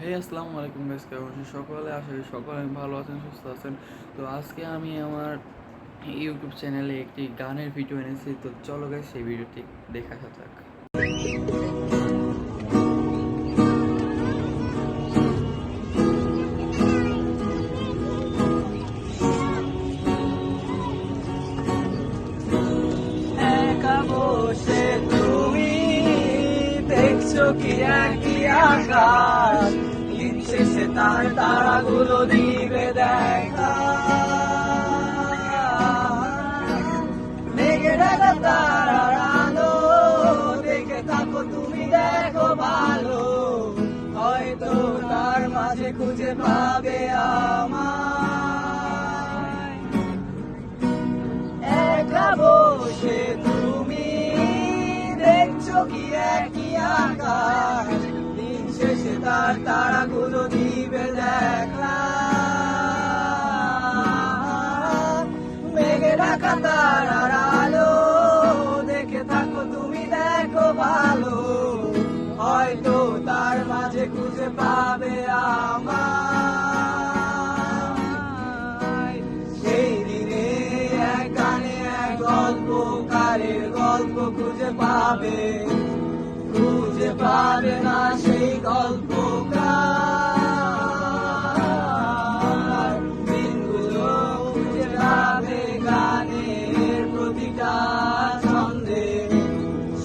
হে আসসালামু আলাইকুম গাইস, কেমন আছেন সকলে? আশা করি সকলে ভালো আছেন, সুস্থ আছেন। তো আজকে আমি আমার ইউটিউব চ্যানেলে একটি গানের ভিডিও এনেছি। তো চলো গাইস, সেই ভিডিওটি দেখা যাক। একা বসে তুমি দেখছো কি একই আকাশ, দিন শেষে তার তারাগুলো দিবে দেখা। মেঘে ঢাকা তারার আলো দেখে থাকো তুমি, দেখো ভালো, হয়তো তার মাঝে খুঁজে পাবে আমায়। একা বসে তুমি দেখছো কি একই আকাশ, দিন শেষে তার তারাগুলো দিবে দেখা। মেঘে ঢাকা তারার আলো দেখে থাকো তুমি, দেখো ভালো, হয়তো তার মাঝে খুঁজে পাবে আমায়। সেই দিনে এক গানে এক গল্পকারের গল্প খুঁজে পাবে না সেই গল্পকার। দিনগুলো খুঁজে পাবে গানের প্রতিটা ছন্দে,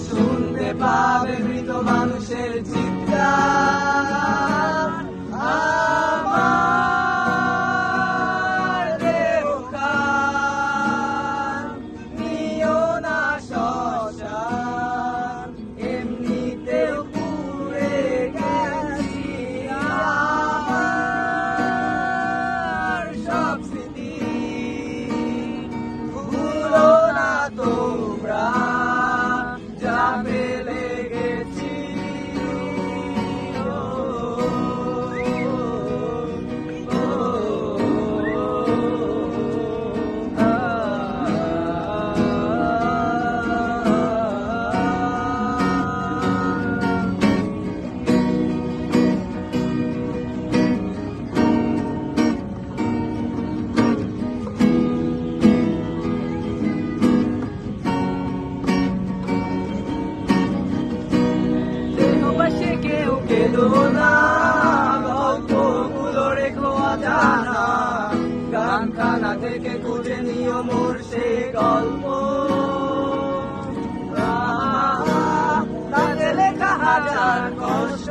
শুনতে পাবে মৃত মানুষের চিৎকার। আমার দেহখান নিও না শ্মশান, এমনিতেও পুড়ে গেছি। আমার সব স্মৃতি ভুলো না তোমরা, যা ফেলে গেছি। দেহবাসে কেউ কেঁদো না, গল্পগুলো রেখো অজানা, গানখানা থেকে খুঁজে নিও মোর সেই গল্প। তাতে লেখা হাজার কষ্ট,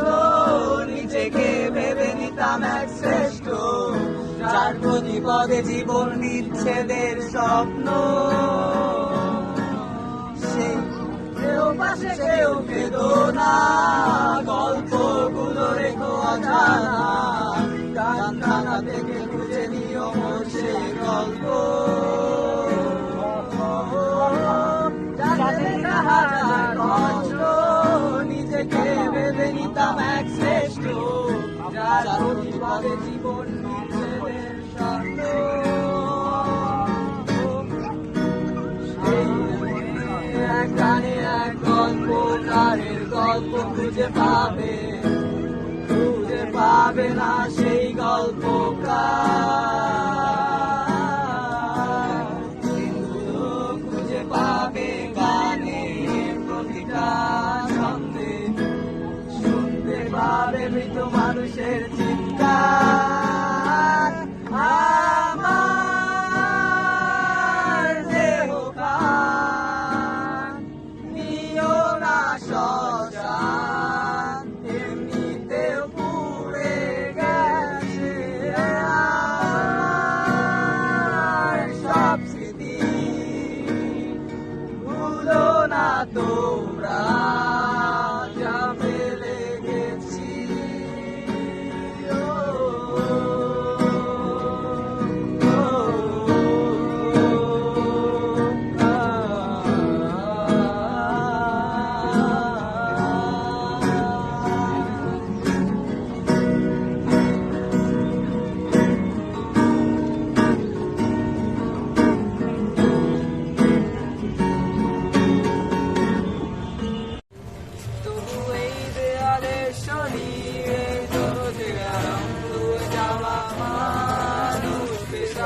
নিজেকে ভেবে নিতাম এক শ্রেষ্ঠ, যার প্রতি পদে জীবন বিচ্ছেদের স্বপ্ন। সেই পাশে কেউ কেঁদো না, গল্পগুলো রেখো অজানা, গানখানা থেকে খুঁজে নিও মোর সেই গল্প। যাতে লেখা হাজার কষ্ট, নিজেকে ভেবে নিতাম এক শ্রেষ্ঠ, যার প্রতিবাদে জীবন বিচ্ছেদের স্বপ্ন। এক গানে এক গল্পকারের গল্প খুঁজে পাবে না সেই গল্পকার। দিনগুলো খুঁজে পাবে গানের প্রতিটা ছন্দে, শুনতে পাবে মৃত মানুষের চিৎকার। আমার দেহখান নিও না শ্মশান, এমনিতেও পুড়ে গেছে। আমার সব স্মৃতি ভুলো না তোমরা, যা ফেলে গেছি।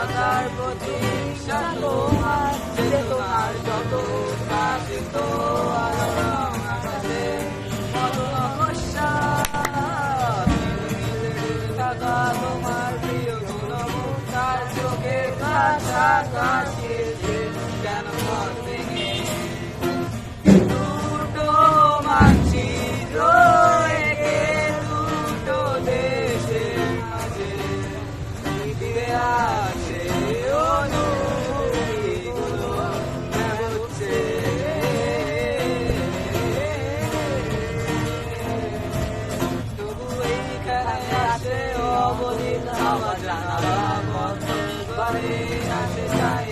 থাকার প্রতীক্ষা তোমার চেতনার যত উদ্ভাসিত আলোড়ন আকাশে মতো নকশা থাকা তোমার প্রিয় গুণমুখ তার চোখের কাছাকাছি এসে কেন পথ ভেঙে দুটো মানচিত্র এঁকে দুটো দেশের মাঝে ফিরে আসে অনুভূতিগুলো হচ্ছে তবু এইখানে আসে অবদিত আমার জানালা বন্ধ করে আসে চাই